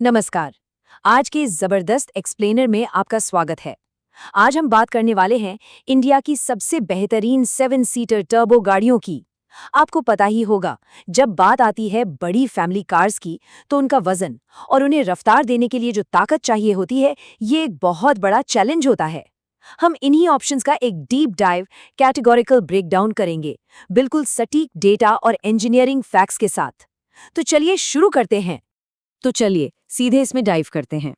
नमस्कार। आज के इस जबरदस्त एक्सप्लेनर में आपका स्वागत है। आज हम बात करने वाले हैं इंडिया की सबसे बेहतरीन 7 सीटर टर्बो गाड़ियों की। आपको पता ही होगा, जब बात आती है बड़ी फैमिली कार्स की, तो उनका वजन और उन्हें रफ्तार देने के लिए जो ताकत चाहिए होती है, ये एक बहुत बड़ा चैलेंज होता है। हम इन्हीं ऑप्शंस का एक डीप डाइव कैटेगोरिकल ब्रेकडाउन करेंगे, बिल्कुल सटीक डेटा और इंजीनियरिंग फैक्ट्स के साथ। तो चलिए शुरू करते हैं। तो चलिए सीधे इसमें डाइव करते हैं।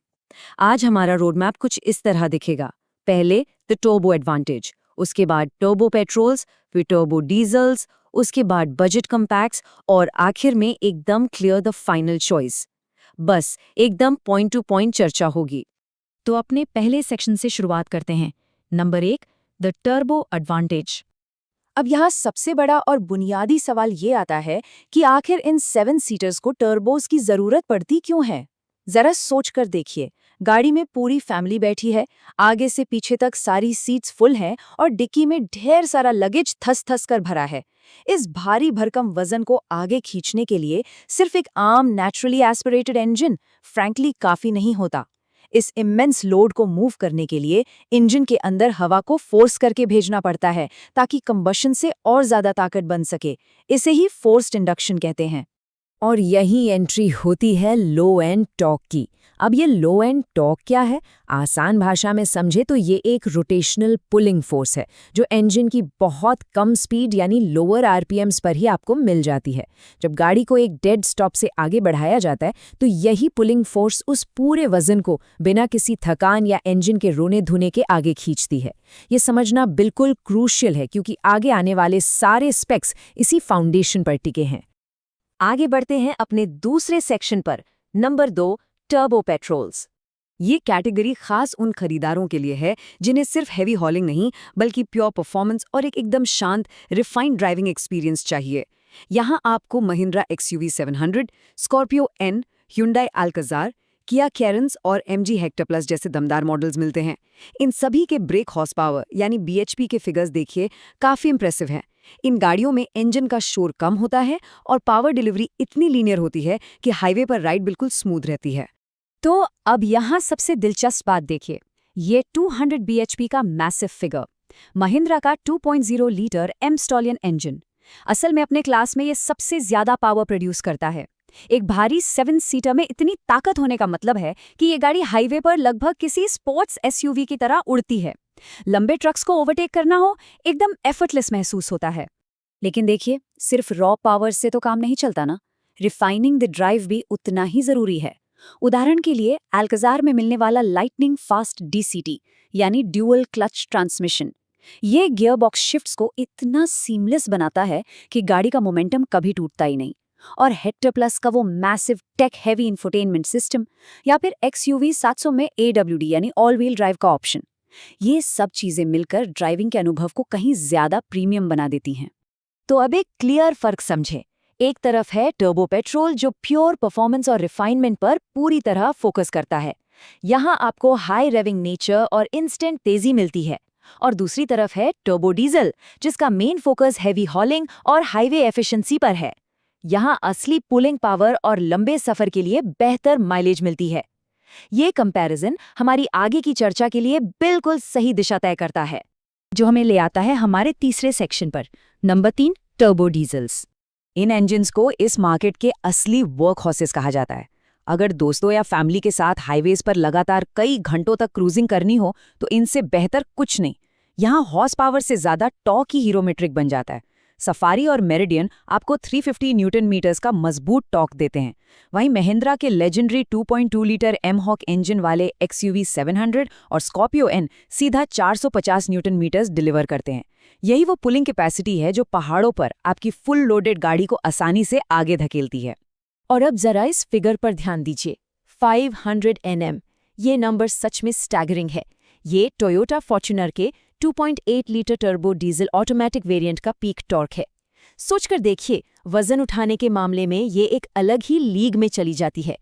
आज हमारा रोड मैप कुछ इस तरह दिखेगा। पहले द टर्बो एडवांटेज, उसके बाद टर्बो पेट्रोल्स, फिर टर्बो डीजल्स, उसके बाद बजट कम्पैक्ट्स और आखिर में एकदम क्लियर द फाइनल चॉइस। बस एकदम पॉइंट टू पॉइंट चर्चा होगी। तो अपने पहले सेक्शन से शुरुआत करते हैं। Number 1, the turbo advantage. अब यहाँ सबसे बड़ा और बुनियादी सवाल ये आता है कि आखिर इन 7 सीटर्स को टर्बोस की जरूरत पड़ती क्यों है। जरा सोच कर देखिए, गाड़ी में पूरी फैमिली बैठी है, आगे से पीछे तक सारी सीट्स फुल हैं और डिक्की में ढेर सारा लगेज थस थस कर भरा है। इस भारी भरकम वजन को आगे खींचने के लिए सिर्फ एक आम नेचुरली एस्पिरेटेड इंजन फ्रैंकली काफी नहीं होता। इस इमेंस लोड को मूव करने के लिए इंजन के अंदर हवा को फोर्स करके भेजना पड़ता है, ताकि कंबशन से और ज्यादा ताकत बन सके। इसे ही फोर्स्ड इंडक्शन कहते हैं। और यही एंट्री होती है लो एंड टॉर्क की। अब ये लो एंड टॉर्क क्या है? आसान भाषा में समझे तो ये एक रोटेशनल पुलिंग फोर्स है, जो इंजन की बहुत कम स्पीड यानी लोअर आरपीएम्स पर ही आपको मिल जाती है। जब गाड़ी को एक डेड स्टॉप से आगे बढ़ाया जाता है, तो यही पुलिंग फोर्स उस पूरे वजन को बिना किसी थकान या इंजन के रोने धोने के आगे खींचती है। ये समझना बिल्कुल क्रूशियल है, क्योंकि आगे आने वाले सारे स्पेक्स इसी फाउंडेशन पर टिके हैं। आगे बढ़ते हैं अपने दूसरे सेक्शन पर। Number 2, turbo patrols. ये कैटेगरी खास उन खरीदारों के लिए है जिन्हें सिर्फ हैवी हॉलिंग नहीं, बल्कि प्योर परफॉर्मेंस और एक एकदम शांत रिफाइंड ड्राइविंग एक्सपीरियंस चाहिए। यहाँ आपको Mahindra XUV 700, Scorpio N, Hyundai Alcazar, Kia Carens और MG हेक्टर प्लस जैसे दमदार मॉडल्स मिलते हैं। इन सभी के ब्रेक हॉर्स पावर यानी BHP के फिगर्स देखिए, काफ़ी इंप्रेसिव हैं। इन गाड़ियों में इंजन का शोर कम होता है और पावर डिलीवरी इतनी लीनियर होती है कि हाईवे पर राइड बिल्कुल स्मूथ रहती है। तो अब यहाँ सबसे दिलचस्प बात देखिए, ये 200 BHP का मैसिव फिगर, महिंद्रा का 2.0 लीटर एम स्टॉलियन इंजन, असल में अपने क्लास में ये सबसे ज्यादा पावर प्रोड्यूस करता है। एक भारी 7 सीटर में इतनी ताकत होने का मतलब है कि ये गाड़ी हाईवे पर लगभग किसी स्पोर्ट्स SUV की तरह उड़ती है। लंबे ट्रक्स को ओवरटेक करना हो, एकदम एफर्टलेस महसूस होता है। लेकिन देखिए, सिर्फ रॉ पावर से तो काम नहीं चलता ना, रिफाइनिंग द ड्राइव भी उतना ही जरूरी है। उदाहरण के लिए अल्काज़ार में मिलने वाला लाइटनिंग फास्ट DCT यानी ड्यूअल क्लच ट्रांसमिशन, ये गियरबॉक्स शिफ्ट्स को इतना सीमलेस बनाता है कि गाड़ी का मोमेंटम कभी टूटता ही नहीं। और हेक्टर प्लस का वो massive tech heavy infotainment system, या फिर XUV 700 में AWD यानी ऑल व्हील ड्राइव का ऑप्शन, ये सब चीजें मिलकर ड्राइविंग के अनुभव को कहीं ज्यादा प्रीमियम बना देती हैं। तो अब एक क्लियर फर्क समझे। एक तरफ है टर्बो पेट्रोल, जो प्योर परफॉर्मेंस और रिफाइनमेंट पर पूरी तरह फोकस करता है। यहाँ आपको हाई रेविंग नेचर और इंस्टेंट तेजी मिलती है। और दूसरी तरफ है टर्बो डीजल, जिसका मेन फोकस हैवी हॉलिंग और हाईवे एफिशिएंसी पर है। यहाँ असली पुलिंग पावर और लंबे सफर के लिए बेहतर माइलेज मिलती है। ये कंपैरिजन हमारी आगे की चर्चा के लिए बिल्कुल सही दिशा तय करता है, जो हमें ले आता है हमारे तीसरे सेक्शन पर। Number 3, turbo diesels. इन इंजन्स को इस मार्केट के असली वर्क हॉर्सेस कहा जाता है। अगर दोस्तों या फैमिली के साथ हाईवेज पर लगातार कई घंटों तक क्रूजिंग करनी हो, तो इनसे बेहतर कुछ नहीं। यहाँ हॉर्स पावर से ज्यादा टॉर्क ही हीरो मेट्रिक बन जाता है। सफारी और मेरिडियन आपको 350 न्यूटन मीटर्स का मजबूत टॉर्क देते हैं। वहीं महिंद्रा के लेजेंडरी 2.2 लीटर एम-हॉक इंजन वाले XUV 700 और स्कॉर्पियो एन सीधा 450 न्यूटन मीटर्स डिलीवर करते हैं। यही वो पुलिंग कैपेसिटी है जो पहाड़ों पर आपकी फुल लोडेड गाड़ी को आसानी से आगे धकेलती है। और अब जरा इस फिगर पर ध्यान दीजिए, 500 Nm। ये नंबर सच में स्टैगरिंग है। ये टोयोटा फॉर्च्यूनर के 2.8 litre turbo diesel automatic variant का पीक टॉर्क है। सोचकर देखिए, वजन उठाने के मामले में ये एक अलग ही लीग में चली जाती है।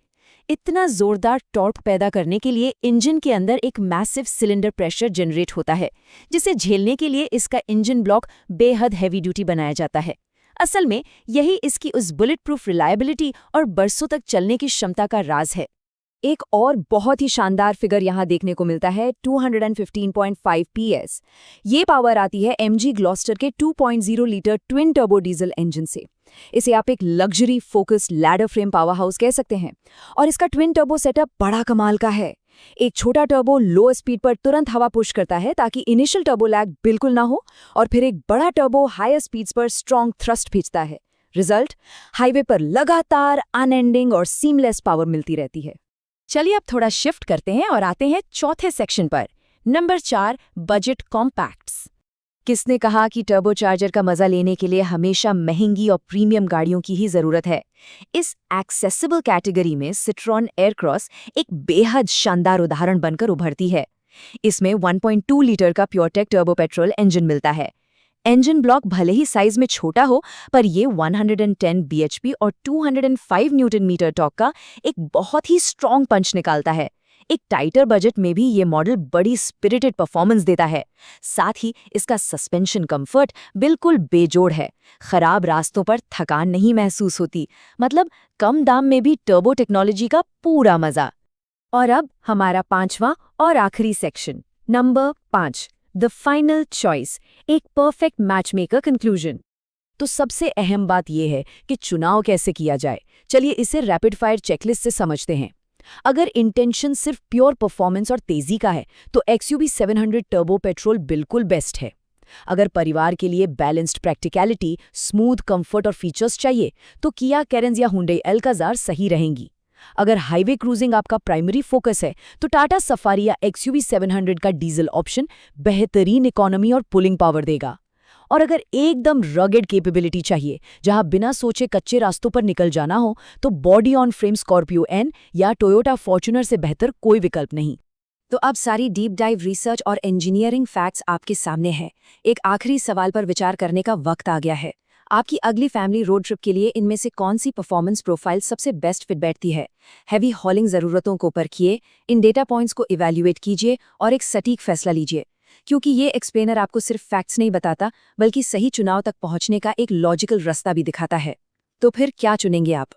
इतना जोरदार टॉर्क पैदा करने के लिए इंजन के अंदर एक मैसिव सिलेंडर प्रेशर जनरेट होता है, जिसे झेलने के लिए इसका इंजन ब्लॉक बेहद हैवी ड्यूटी बनाया जाता है। असल में यही इसकी उस बुलेट प्रूफ रिलायबिलिटी और बरसों तक चलने की क्षमता का राज है। एक और बहुत ही शानदार फिगर यहाँ देखने को मिलता है 215.5 PS। ये पावर आती है MG ग्लॉस्टर के 2.0 litre twin turbo diesel engine से। इसे आप एक luxury focused ladder frame power house कह सकते हैं। और इसका ट्विन टर्बो सेटअप बड़ा कमाल का है। एक छोटा टर्बो लो स्पीड पर तुरंत हवा पुश करता है ताकि इनिशियल टर्बो लैग बिल्कुल ना हो, और फिर एक बड़ा टर्बो हायर स्पीड्स पर स्ट्रॉन्ग थ्रस्ट खींचता है। रिजल्ट, हाईवे पर लगातार अनएंडिंग और सीमलेस पावर मिलती रहती है। चलिए अब थोड़ा शिफ्ट करते हैं और आते हैं चौथे सेक्शन पर। Number 4, budget compacts. किसने कहा कि टर्बोचार्जर का मजा लेने के लिए हमेशा महंगी और प्रीमियम गाड़ियों की ही जरूरत है? इस एक्सेसिबल कैटेगरी में सिट्रॉन एयरक्रॉस एक बेहद शानदार उदाहरण बनकर उभरती है। इसमें 1.2 लीटर का प्योरटेक टर्बो पेट्रोल इंजन मिलता है। इंजन ब्लॉक भले ही साइज में छोटा हो, पर ये 110 bhp और 205 न्यूटन मीटर टॉर्क का एक बहुत ही स्ट्रॉन्ग पंच निकालता है। एक टाइटर बजट में भी ये मॉडल बड़ी स्पिरिटेड परफॉर्मेंस देता है। साथ ही इसका सस्पेंशन कंफर्ट बिल्कुल बेजोड़ है। खराब रास्तों पर थकान नहीं महसूस होती, मतलब कम दाम में भी टर्बो टेक्नोलॉजी का पूरा मजा। और अब हमारा पांचवा और आखिरी section, number 5, the final choice, एक परफेक्ट मैचमेकर कंक्लूजन। तो सबसे अहम बात यह है कि चुनाव कैसे किया जाए। चलिए इसे रैपिड फायर चेकलिस्ट से समझते हैं। अगर इंटेंशन सिर्फ प्योर परफॉर्मेंस और तेजी का है तो XUV 700 टर्बो पेट्रोल बिल्कुल बेस्ट है। अगर परिवार के लिए बैलेंस्ड प्रैक्टिकलिटी, स्मूथ कंफर्ट और फीचर्स चाहिए तो किया कैरेंस या हुंडई अल्काज़ार सही रहेंगी। अगर हाईवे क्रूजिंग आपका प्राइमरी फोकस है तो टाटा सफारी या XUV 700 का डीजल ऑप्शन बेहतरीन इकोनॉमी और पुलिंग पावर देगा। और अगर एकदम रगेड कैपेबिलिटी चाहिए, जहां बिना सोचे कच्चे रास्तों पर निकल जाना हो, तो body on frame Scorpio N या टोयोटा फॉर्च्यूनर से बेहतर कोई विकल्प नहीं। तो अब सारी डीप डाइव रिसर्च और इंजीनियरिंग फैक्ट्स आपके सामने हैं। एक आखिरी सवाल पर विचार करने का वक्त आ गया है। आपकी अगली फैमिली रोड ट्रिप के लिए इनमें से कौन सी परफॉर्मेंस प्रोफाइल सबसे बेस्ट फिट बैठती है? हैवी हॉलिंग ज़रूरतों को परखिए, इन डेटा पॉइंट्स को इवैल्यूएट कीजिए और एक सटीक फैसला लीजिए, क्योंकि ये एक्सप्लेनर आपको सिर्फ फैक्ट्स नहीं बताता, बल्कि सही चुनाव तक पहुंचने का एक लॉजिकल रास्ता भी दिखाता है। तो फिर क्या चुनेंगे आप?